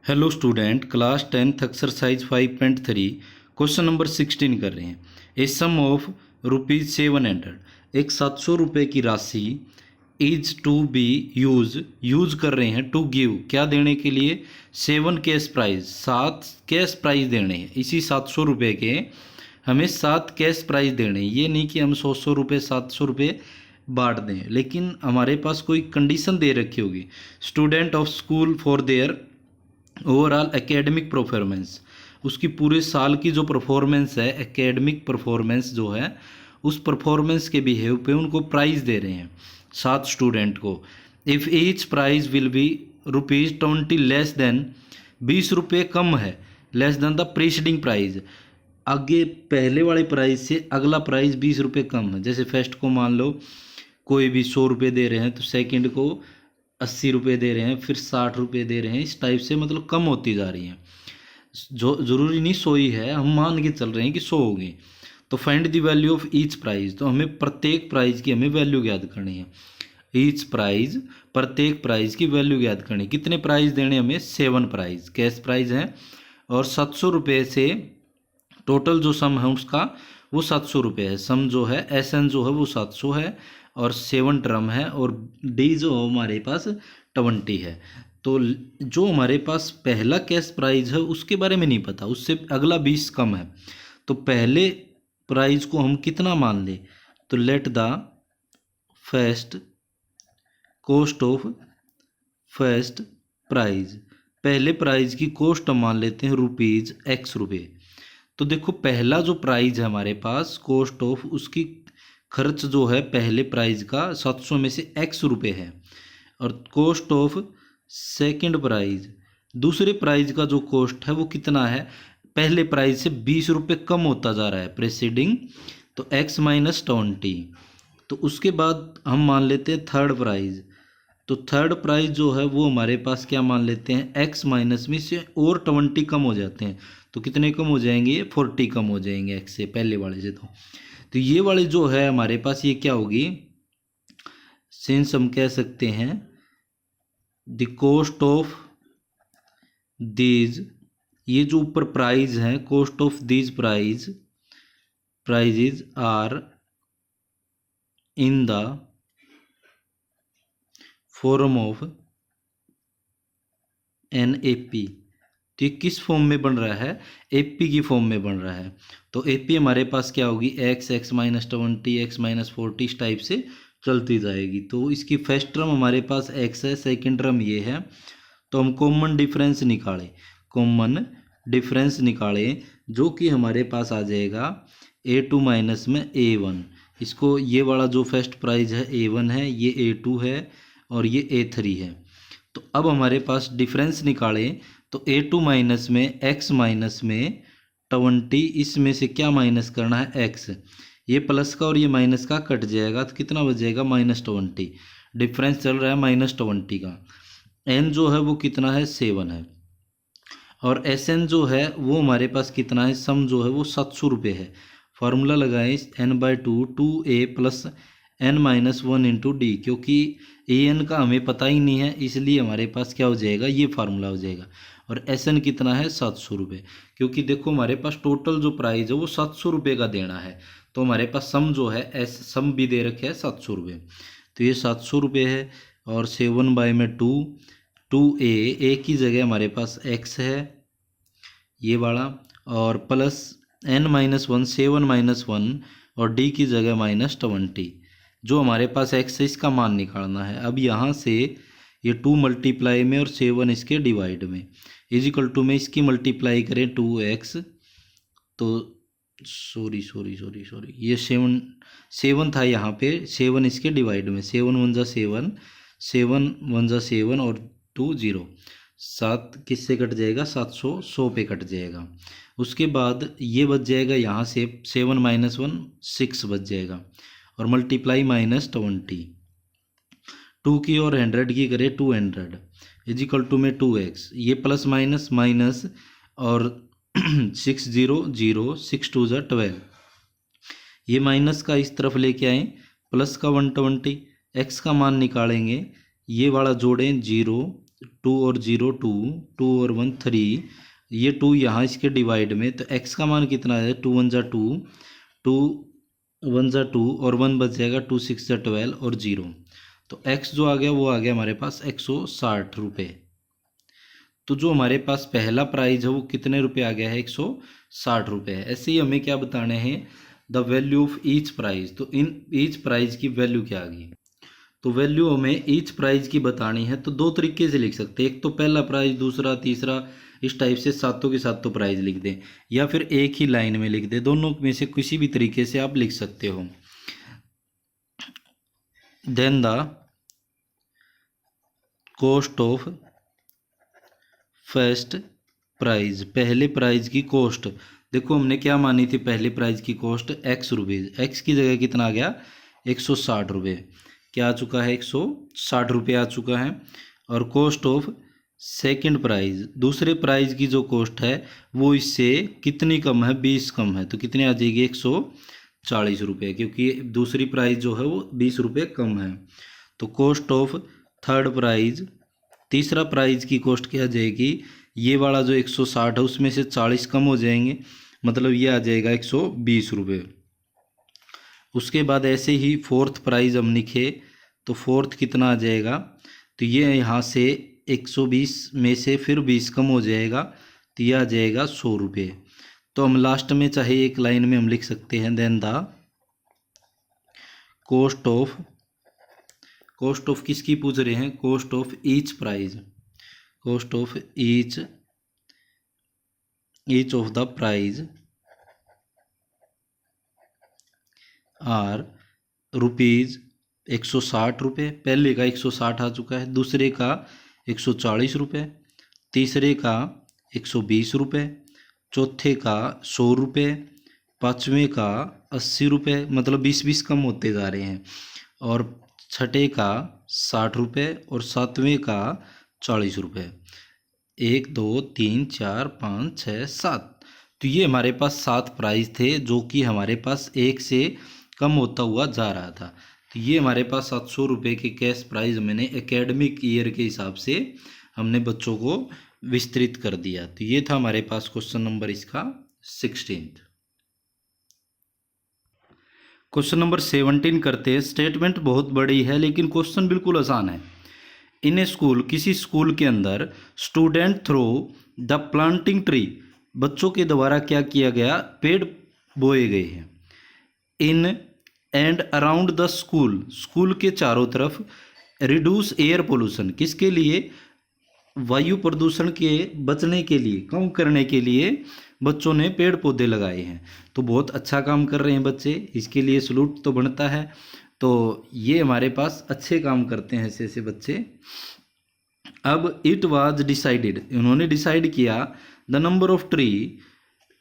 Hello student, class 10th exercise 5.3 question number 16 कर रहे हैं। ए सम ऑफ ₹700, एक 700 रुपये की राशि इज टू बी यूज कर रहे हैं टू गिव, क्या देने के लिए? 7 कैश प्राइज, 7 कैश प्राइज देने हैं। इसी 700 रुपये के हमें 7 कैश प्राइज देने हैं। ये नहीं कि हम 100 रुपये 700 रुपये बांट दें, लेकिन हमारे पास कोई कंडीशन दे रखी होगी। Student of school for their overall academic performance, उसकी पूरे साल की जो परफॉर्मेंस है, एकेडमिक परफॉर्मेंस जो है, उस परफॉर्मेंस के बिहेव पे उनको प्राइज दे रहे हैं 7 स्टूडेंट को। If each prize will be ₹20 less than, 20 रुपये कम है, less than the preceding prize, आगे पहले वाले प्राइज से अगला प्राइज 20 रुपये कम है। जैसे फर्स्ट को मान लो कोई भी 100 रुपये दे रहे हैं, तो सेकंड को 80 रुपये दे रहे हैं, फिर 60 रुपये दे रहे हैं। इस टाइप से मतलब कम होती जा रही हैं। जो ज़रूरी नहीं 100 ही है, हम मान के चल रहे हैं कि 100 होगी। तो find the value of each prize, तो हमें प्रत्येक प्राइज की हमें वैल्यू ज्ञात करनी है। ईच प्राइज, प्रत्येक प्राइज की वैल्यू ज्ञात करनी। कितने प्राइज देने हमें? 7 प्राइज कैश प्राइज हैं, और 700 रुपये से टोटल जो सम है उसका वो 700 रुपये है। सम जो है SN जो है वो 700 है, और 7 टर्म है, और D जो हमारे पास 20 है। तो जो हमारे पास पहला कैश प्राइज है उसके बारे में नहीं पता, उससे अगला 20 कम है। तो पहले प्राइज को हम कितना मान लें? तो let the first cost of first prize, पहले प्राइज की कॉस्ट हम मान लेते हैं ₹X रुपये। तो देखो पहला जो प्राइज है हमारे पास, कॉस्ट ऑफ, उसकी खर्च जो है पहले प्राइज का 700 में से X रुपये है, और कॉस्ट ऑफ सेकंड प्राइज, दूसरे प्राइज का जो कॉस्ट है वो कितना है? पहले प्राइज से 20 रुपये कम होता जा रहा है प्रेसीडिंग, तो X - 20। तो उसके बाद हम मान लेते हैं थर्ड प्राइज। तो थर्ड प्राइज जो है वो हमारे पास क्या मान लेते हैं? X माइनस में से और 20 कम हो जाते हैं। तो कितने कम हो जाएंगे? 40 कम हो जाएंगे X से, पहले वाले से। तो ये वाली जो है हमारे पास, ये क्या होगी? सिंस हम कह सकते हैं द कॉस्ट ऑफ दीज, ये जो ऊपर प्राइज हैं, cost of these prizes are in the form of NAP। तो ये किस फॉर्म में बन रहा है? AP की फॉर्म में बन रहा है। तो AP हमारे पास क्या होगी? X - 20, X - 40, इस टाइप से चलती जाएगी। तो इसकी फर्स्ट टर्म हमारे पास X है, सेकंड टर्म ये है। तो हम कॉमन डिफरेंस निकालें, जो कि हमारे पास आ जाएगा A2 माइनस में A1। इसको, ये वाला जो फर्स्ट प्राइज है A1 है, ये A2 है, और ये A3 है। तो अब हमारे पास डिफरेंस निकालें, तो A2 माइनस में X माइनस में 20, इसमें से क्या माइनस करना है? X। ये प्लस का और ये माइनस का कट जाएगा, तो कितना बचेगा? -20। डिफरेंस चल रहा है -20 का। N जो है वो कितना है? 7 है, और SN जो है वो हमारे पास कितना है? सम जो है वो 700 रुपये है। फार्मूला लगाएं N/2 2A + N - 1 × D, क्योंकि AN का हमें पता ही नहीं है, इसलिए हमारे पास क्या हो जाएगा? ये फार्मूला हो जाएगा। और SN कितना है? 700 रुपये। क्योंकि देखो हमारे पास टोटल जो प्राइस है वो 700 रुपये का देना है, तो हमारे पास सम जो है सम भी दे रखे है 700 रुपये। तो ये 700 रुपये है, और 7/2 2A की जगह हमारे पास X है, ये वाला, और प्लस N - 1 7 - 1, और D की जगह -20। जो हमारे पास X है इसका मान निकालना है। अब यहाँ से ये 2 मल्टीप्लाई में और 7 इसके डिवाइड में, = में इसकी मल्टीप्लाई करें 2X। तो सॉरी, ये 7 था यहाँ पे, 7 इसके डिवाइड में, 7 × 1 = 7, 7 × 1 = 7, और 2 0, 7 किससे कट जाएगा? 700 100 पे कट जाएगा। उसके बाद ये बच जाएगा यहाँ से 7 - 1 6 बच जाएगा, और मल्टीप्लाई -20, 2 की और 100 की करें 200, = में 2X। ये प्लस माइनस माइनस, और 6 0 0, 6 2 = 12। ये माइनस का इस तरफ लेके आए, प्लस का 120, X का मान निकालेंगे, ये वाला जोड़ें 0 2 और 0 2, 2 और 1 3, ये 2 यहाँ इसके डिवाइड में, तो x का मान कितना है, 2 1 जा 2, 2 1 जा 2 और 1 बच जाएगा, 2 6 जा 12 और 0, तो x जो आ गया वो आ गया हमारे पास 160 रुपये। तो जो हमारे पास पहला प्राइज है वो कितने रुपए आ गया है, 160 रुपये है। ऐसे ही हमें क्या बताने हैं, the value of each prize, तो इन ईच प्राइज की वैल्यू क्या आ गई। तो वैल्यू हमें ईच प्राइज की बतानी है तो दो तरीके से लिख सकते हैं, एक तो पहला प्राइज, दूसरा, तीसरा, इस टाइप से सातों के सातों प्राइज लिख दें, या फिर एक ही लाइन में लिख दें, दोनों में से किसी भी तरीके से आप लिख सकते हो। Then the cost of first prize, पहले प्राइज की कॉस्ट, देखो हमने क्या मानी थी, पहले प्राइज की कॉस्ट ₹X, एक्स की जगह कितना आ गया, 160 रुपये, क्या आ चुका है, 160 रुपये आ चुका है। और कॉस्ट ऑफ सेकंड प्राइज, दूसरे प्राइज की जो कॉस्ट है वो इससे कितनी कम है, 20 कम है, तो कितनी आ जाएगी, 140 रुपये, क्योंकि दूसरी प्राइज जो है वो 20 रुपये कम है। तो कॉस्ट ऑफ थर्ड प्राइज, तीसरा प्राइज की कॉस्ट क्या आ जाएगी, ये वाला जो 160 है उसमें से 40 कम हो जाएंगे, मतलब ये आ जाएगा 120 रुपये। उसके बाद ऐसे ही फोर्थ प्राइज हम लिखे तो फोर्थ कितना आ जाएगा, तो ये यहाँ से 120 में से फिर 20 कम हो जाएगा, तो यह आ जाएगा 100 रुपये। तो हम लास्ट में चाहे एक लाइन में हम लिख सकते हैं, देन द कॉस्ट ऑफ किसकी पूछ रहे हैं, cost of each prize, cost of each of the prize are rupees 160 रुपये, पहले का 160 आ चुका है, दूसरे का 140 रुपये, तीसरे का 120 रुपये, चौथे का 100 रुपये, पाँचवें का 80 रुपये, मतलब 20 कम होते जा रहे हैं, और छठे का 60 रुपये और सातवें का 40 रुपये। 1 2 3 4 5 6 7, तो ये हमारे पास 7 प्राइज थे जो कि हमारे पास एक से कम होता हुआ जा रहा था। तो ये हमारे पास 700 रुपये के कैश प्राइज मैंने एकेडमिक ईयर के हिसाब से हमने बच्चों को विस्तृत कर दिया। तो ये था हमारे पास क्वेश्चन नंबर इसका 16। क्वेश्चन नंबर 17 करते हैं। स्टेटमेंट बहुत बड़ी है लेकिन क्वेश्चन बिल्कुल आसान है। इन ए स्कूल, किसी स्कूल के अंदर, student throw the planting tree, बच्चों के द्वारा क्या किया गया, पेड़ बोए गए हैं। In and around the school, school के चारों तरफ, रिड्यूस एयर पोल्यूशन, किसके लिए, वायु प्रदूषण के बचने के लिए, कम करने के लिए बच्चों ने पेड़ पौधे लगाए हैं। तो बहुत अच्छा काम कर रहे हैं बच्चे, इसके लिए सलूट तो बनता है। तो ये हमारे पास अच्छे काम करते हैं ऐसे ऐसे बच्चे। अब इट वाज डिसाइडेड, उन्होंने डिसाइड किया, द नंबर ऑफ ट्री,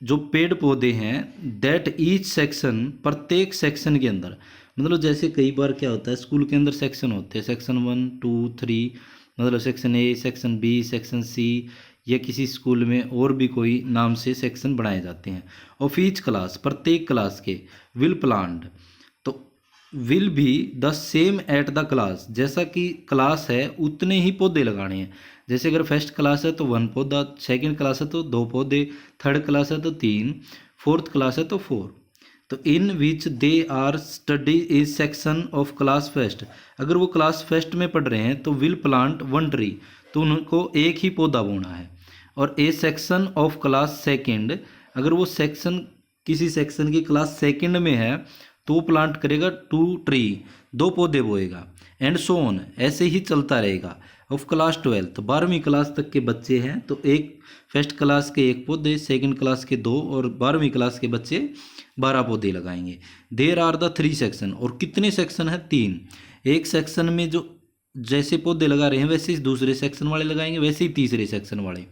जो पेड़ पौधे हैं, दैट ईच सेक्शन, प्रत्येक सेक्शन के अंदर, मतलब जैसे कई बार क्या होता है स्कूल के अंदर सेक्शन होते हैं, सेक्शन 1 2 3, मतलब section A, section B, section C, या किसी स्कूल में और भी कोई नाम से सेक्शन बनाए जाते हैं। ऑफ ईच क्लास, प्रत्येक क्लास के, विल प्लांट, तो विल भी the same at the class, जैसा कि क्लास है उतने ही पौधे लगाने हैं। जैसे अगर फर्स्ट क्लास है तो 1 पौधा, सेकंड क्लास है तो 2 पौधे, थर्ड क्लास है तो 3, फोर्थ क्लास है तो 4। तो in which they are study is section of class first, अगर वो क्लास फर्स्ट में पढ़ रहे हैं तो विल प्लांट 1 ट्री, तो उनको एक ही पौधा बोना है। और A section of class second, अगर वो सेक्शन किसी सेक्शन की क्लास सेकंड में है तो वो प्लांट करेगा 2 ट्री, 2 पौधे बोएगा। एंड सो ऑन, ऐसे ही चलता रहेगा। ऑफ क्लास 12, 12वीं क्लास तक के बच्चे हैं तो एक फर्स्ट क्लास के 1 पौधे, सेकंड क्लास के 2 और 12वीं क्लास के बच्चे 12 पौधे लगाएंगे। देयर आर द 3 सेक्शन, और कितने सेक्शन है, 3। एक सेक्शन में जो जैसे पौधे लगा रहे हैं वैसे ही दूसरे सेक्शन वाले लगाएंगे, वैसे ही तीसरे सेक्शन वाले।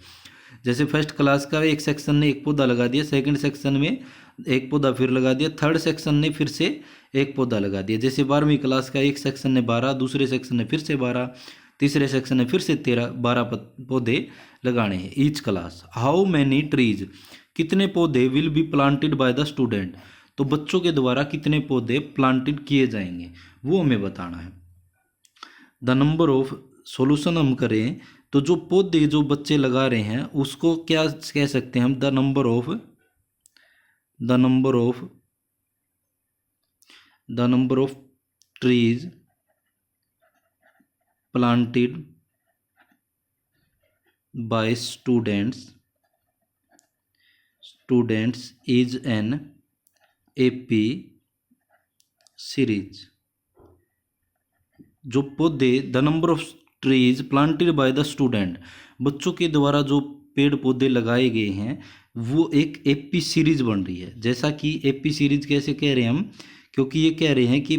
जैसे फर्स्ट क्लास का एक सेक्शन ने 1 पौधा लगा दिया, सेकंड सेक्शन में 1 पौधा फिर लगा दिया, थर्ड सेक्शन ने फिर से 1 पौधा लगा दिया। जैसे 12वीं क्लास का एक सेक्शन ने 12, दूसरे सेक्शन ने फिर से 12, तीसरे सेक्शन ने फिर से 12 पौधे लगाने हैं each class. How many trees, कितने पौधे, will be planted by the student, तो बच्चों के द्वारा कितने पौधे प्लांटेड किए जाएंगे वो हमें बताना है। द नंबर ऑफ, सॉल्यूशन हम करें, तो जो पौधे जो बच्चे लगा रहे हैं उसको क्या कह सकते हैं हम, the number of trees planted bye students is an AP series. जो पौधे, the number of trees planted by the student, बच्चों के द्वारा जो पेड़ पौधे लगाए गए हैं वो एक एपी सीरीज बन रही है। जैसा कि एपी सीरीज कैसे कह रहे हैं हम, क्योंकि ये कह रहे हैं कि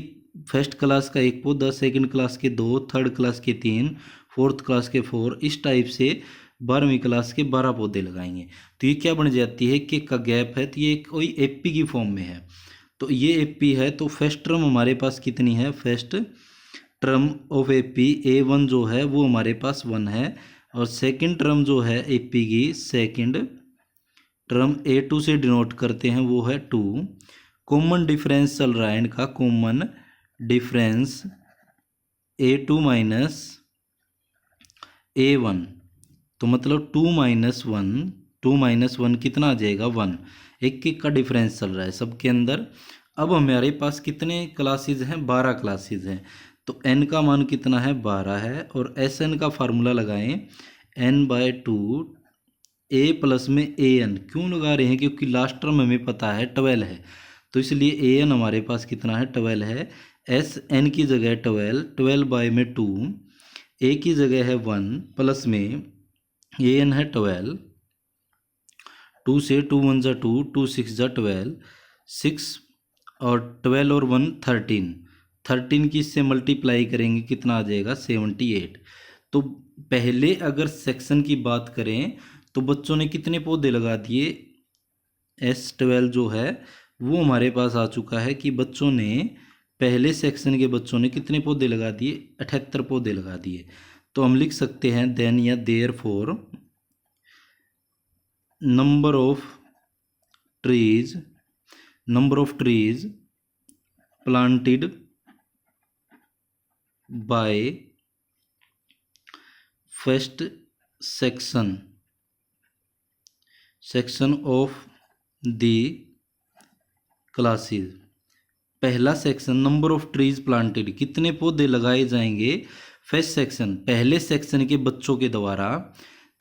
फर्स्ट क्लास का एक पौधा, सेकंड क्लास के 2, थर्ड क्लास के 3, फोर्थ क्लास के 4, इस टाइप से 12वीं क्लास के 12 पौधे लगाएंगे। तो ये क्या बन जाती है कि का गैप है, तो ये कोई एपी की फॉर्म में है। तो ये एपी है, तो फर्स्ट टर्म हमारे पास कितनी है, first term of AP A1 जो है वो हमारे पास 1 है, और सेकंड टर्म जो है एपी की सेकंड टर्म A2 से डिनोट करते हैं वो है 2। कॉमन डिफरेंस चल रहा है इनका, common difference A2 minus A1, तो मतलब 2 माइनस वन कितना आ जाएगा 1। एक का डिफरेंस चल रहा है सबके अंदर। अब हमारे पास कितने क्लासेज हैं, 12 क्लासेज हैं, तो n का मान कितना है 12 है, और Sn का फार्मूला लगाएं n/2 a प्लस में an। क्यों लगा रहे हैं, क्योंकि लास्ट टर्म हमें पता है 12 है, तो इसलिए an हमारे पास कितना है 12 है। Sn की जगह 12/2, a की जगह है 1 प्लस में an है 12, 2 से 2 1 जा 2, 2 6 जा 12, 6 और 12 और 1 13 की इससे मल्टीप्लाई करेंगे कितना आ जाएगा 78। तो पहले अगर सेक्शन की बात करें तो बच्चों ने कितने पौधे लगा दिए, S12 जो है वो हमारे पास आ चुका है कि बच्चों ने पहले सेक्शन के बच्चों ने कितने पौधे लगा दिए, 78 पौधे लगा दिए। तो हम लिख सकते हैं देन या therefore number of trees planted by first section of the classes. पहला section number of trees planted, कितने पौधे लगाए जाएंगे फर्स्ट सेक्शन, पहले सेक्शन के बच्चों के द्वारा,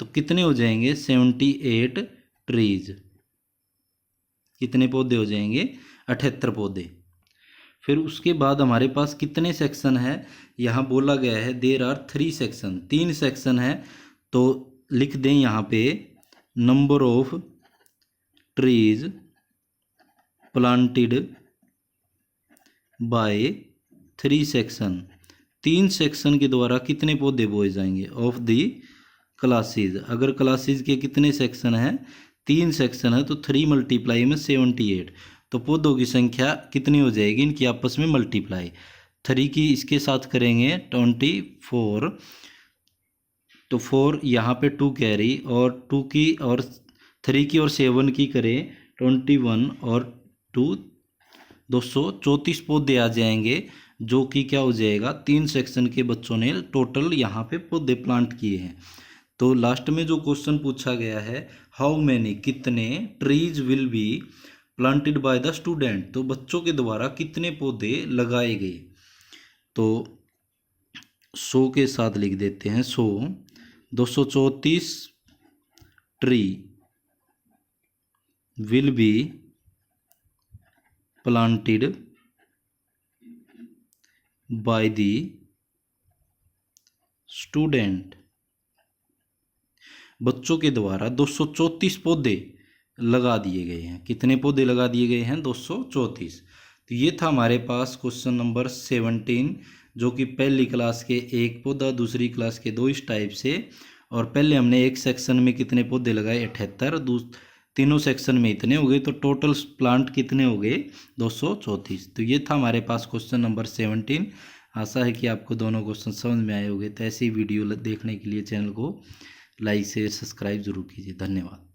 तो कितने हो जाएंगे 78 ट्रीज। कितने पौधे हो जाएंगे 78 पौधे। फिर उसके बाद हमारे पास कितने सेक्शन है, यहाँ बोला गया है देयर आर 3 सेक्शन, 3 सेक्शन है, तो लिख दें यहाँ पे number of trees planted bye 3 section, 3 section के द्वारा कितने पौधे बोए जाएंगे ऑफ दी क्लासेज। अगर क्लासेज के कितने सेक्शन हैं, 3 सेक्शन है, तो 3 मल्टीप्लाई में 78, तो पौधों की संख्या कितनी हो जाएगी इनकी आपस में मल्टीप्लाई, 3 की इसके साथ करेंगे 24, तो 4 यहाँ पे 2 कैरी, और 2 की और 3 की और 7 की करें 21 और 2 234 पौधे आ जाएंगे, जो कि क्या हो जाएगा 3 सेक्शन के बच्चों ने टोटल यहाँ पे पौधे प्लांट किए हैं। तो लास्ट में जो क्वेश्चन पूछा गया है हाउ मैनी, कितने trees will be planted by the student, तो बच्चों के द्वारा कितने पौधे लगाए गए, तो 100 के साथ लिख देते हैं 100, 234 tree will be planted by the student, बच्चों के द्वारा 234 पौधे लगा दिए गए हैं। कितने पौधे लगा दिए गए हैं 234। तो ये था हमारे पास क्वेश्चन नंबर 17, जो कि पहली क्लास के 1 पौधा, दूसरी क्लास के 2, इस टाइप से, और पहले हमने एक सेक्शन में कितने पौधे लगाए 78, तीनों सेक्शन में इतने हो गए, तो टोटल प्लांट कितने हो गए 234। तो ये था हमारे पास क्वेश्चन नंबर 17। आशा है कि आपको दोनों क्वेश्चन समझ में आए होंगे। तो ऐसी वीडियो देखने के लिए चैनल को लाइक शेयर सब्सक्राइब जरूर कीजिए। धन्यवाद।